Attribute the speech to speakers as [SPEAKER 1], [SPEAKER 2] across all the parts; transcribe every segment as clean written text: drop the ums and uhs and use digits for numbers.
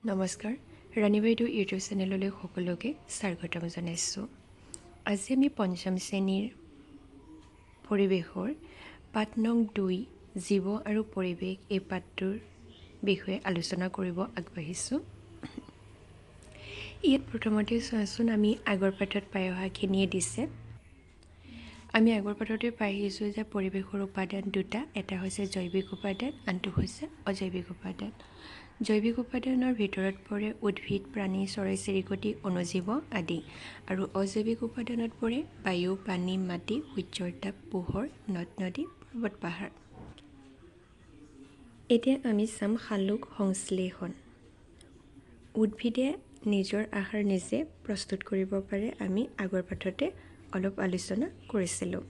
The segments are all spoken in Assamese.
[SPEAKER 1] নমস্কাৰ ৰাণী বাইদেউ ইউটিউব চেনেললৈ সকলোকে স্বাগতম জনাইছোঁ। আজি আমি পঞ্চম শ্ৰেণীৰ পৰিৱেশৰ পাঠ নং 2 জীৱ আৰু পৰিৱেশ এই পাঠটোৰ বিষয়ে আলোচনা কৰিব আগবাঢ়িছোঁ। ইয়াত প্ৰথমতে চোৱাচোন আমি আগৰ পাঠত পাই অহাখিনিয়ে দিছে। আমি আগৰ পাঠতে পাই আহিছোঁ যে পৰিৱেশৰ উপাদান দুটা, এটা হৈছে জৈৱিক উপাদান, আনটো হৈছে অজৈৱিক উপাদান। জৈৱিক উপাদানৰ ভিতৰত পৰে উদ্ভিদ, প্ৰাণী, চৰাই চিৰিকটি, অণুজীৱ আদি, আৰু অজৈৱিক উপাদানত পৰে বায়ু, পানী, মাটি, সূৰ্যৰ তাপ, পোহৰ, নদ নদী, পৰ্বত পাহাৰ। এতিয়া আমি চাম সালোক সংশ্লেষণ। উদ্ভিদে নিজৰ আহাৰ নিজে প্ৰস্তুত কৰিব পাৰে, আমি আগৰ পাঠতে অলপ আলোচনা কৰিছিলোঁ।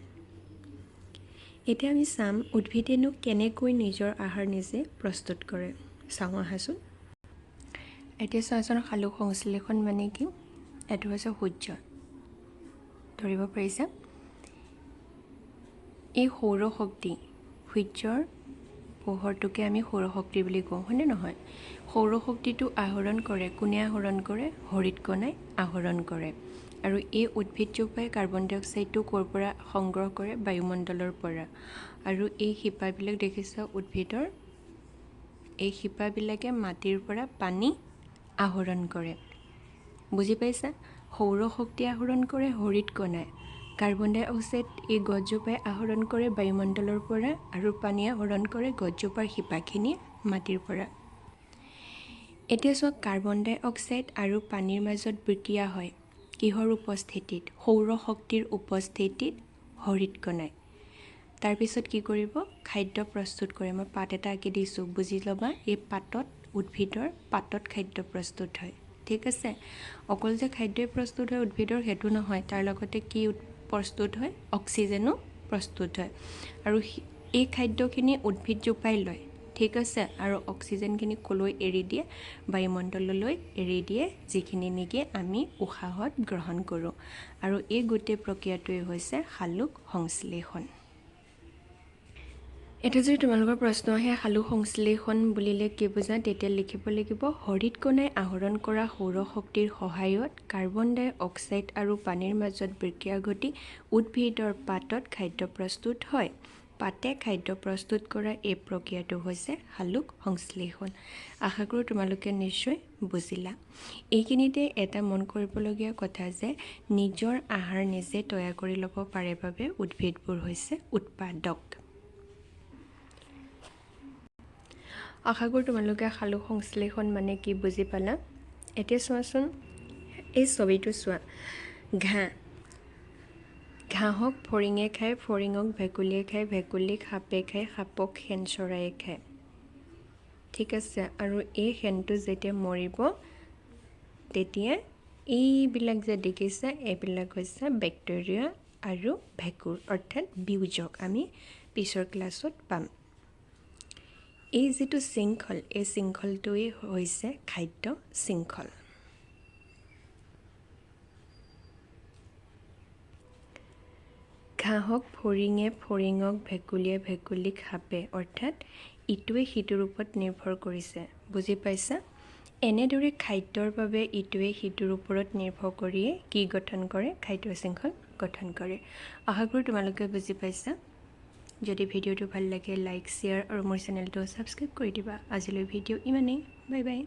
[SPEAKER 1] এতিয়া আমি চাম উদ্ভিদেনো কেনেকৈ নিজৰ আহাৰ নিজে প্ৰস্তুত কৰে। চাওঁ আহাচোন। এতিয়া চাওঁচোন সালোক সংশ্লেষণ মানে কি? এইটো হৈছে সূৰ্য, ধৰিব পাৰিছা? এই সৌৰশক্তি, সূৰ্যৰ পোহৰটোকে আমি সৌৰশক্তি বুলি কওঁ, হয়নে নহয়? সৌৰশক্তিটো আহৰণ কৰে কোনে? আহৰণ কৰে হৰিতকণাই আহৰণ কৰে। আৰু এই উদ্ভিদজোপাই কাৰ্বন ডাই অক্সাইডটো ক'ৰ পৰা সংগ্ৰহ কৰে? বায়ুমণ্ডলৰ পৰা। আৰু এই শিপাবিলাক দেখিছা উদ্ভিদৰ, এই শিপাবিলাকে মাটিৰ পৰা পানী আহৰণ কৰে। বুজি পাইছা? সৌৰশক্তি আহৰণ কৰে হৰিতকণাই, কাৰ্বন ডাই অক্সাইড এই গছজোপাই আহৰণ কৰে বায়ুমণ্ডলৰ পৰা, আৰু পানী আহৰণ কৰে গছজোপাৰ শিপাখিনিয়ে মাটিৰ পৰা। এতিয়া চোৱা, কাৰ্বন ডাই অক্সাইড আৰু পানীৰ মাজত বিক্ৰিয়া হয় কিহৰ উপস্থিতিত? সৌৰশক্তিৰ উপস্থিতিত হৰিতকণাই। তাৰপিছত কি কৰিব? খাদ্য প্ৰস্তুত কৰে। মই পাত এটা আঁকি দিছোঁ, বুজি ল'বা। এই পাতত, উদ্ভিদৰ পাতত খাদ্য প্ৰস্তুত হয়, ঠিক আছে? অকল যে খাদ্যই প্ৰস্তুত হয় উদ্ভিদৰ সেইটো নহয়, তাৰ লগতে কি প্ৰস্তুত হয়? অক্সিজেনো প্ৰস্তুত হয়। আৰু এই খাদ্যখিনি উদ্ভিদজোপাই লয়, ঠিক আছে? আৰু অক্সিজেনখিনি ক'লৈ এৰি দিয়ে? বায়ুমণ্ডললৈ এৰি দিয়ে, যিখিনি নেকি আমি উশাহত গ্ৰহণ কৰোঁ। আৰু এই গোটেই প্ৰক্ৰিয়াটোৱে হৈছে সালোক সংশ্লেষণ। এটা যদি তোমালোকৰ প্ৰশ্ন আহে সালোক সংশ্লেষণ বুলিলে কি বুজা, তেতিয়া লিখিব লাগিব হৰিতকণাই আহৰণ কৰা সৌৰশক্তিৰ সহায়ত কাৰ্বন ডাই অক্সাইড আৰু পানীৰ মাজত বিক্ৰিয়া ঘটি উদ্ভিদৰ পাতত খাদ্য প্ৰস্তুত হয়। পাতে খাদ্য প্ৰস্তুত কৰা এই প্ৰক্ৰিয়াটো হৈছে সালোক সংশ্লেষণ। আশা কৰোঁ তোমালোকে নিশ্চয় বুজিলা। এইখিনিতে এটা মন কৰিবলগীয়া কথা যে নিজৰ আহাৰ নিজে তৈয়াৰ কৰি ল'ব পাৰে বাবে উদ্ভিদবোৰ হৈছে উৎপাদক। আশা কৰোঁ তোমালোকে সালোক সংশ্লেষণ মানে কি বুজি পালা। এতিয়া চোৱাচোন, এই ছবিটো চোৱা। ঘাঁহক ফৰিঙে খায়, ফৰিঙক ভেকুলীয়ে খায়, ভেকুলীক সাপে খায়, সাপক শেন চৰায়ে খায়, ঠিক আছে? আৰু এই শেনটো যেতিয়া মৰিব তেতিয়া এইবিলাক যে দেখিছা, এইবিলাক হৈছে বেক্টেৰিয়া আৰু ভেঁকুৰ, অৰ্থাৎ বিয়োজক। আমি পিছৰ ক্লাছত পাম। এই যিটো শৃংখল, এই শৃংখলটোৱেই হৈছে খাদ্য শৃংখল। ঘাঁহক ফৰিঙে, ফৰিঙক ভেকুলীয়ে, ভেকুলীক সাপে, অৰ্থাৎ ইটোৱে সিটোৰ ওপৰত নিৰ্ভৰ কৰিছে। বুজি পাইছা? এনেদৰে খাদ্যৰ বাবে ইটোৱে সিটোৰ ওপৰত নিৰ্ভৰ কৰিয়ে কি গঠন কৰে? খাদ্য শৃংখল গঠন কৰে। আশা কৰোঁ তোমালোকে বুজি পাইছা। যদি ভিডিঅ'টো ভাল লাগে লাইক, শ্বেয়াৰ আৰু মোৰ চেনেলটো ছাবস্ক্ৰাইব কৰি দিবা। আজিলৈ ভিডিঅ' ইমানেই। Bye bye.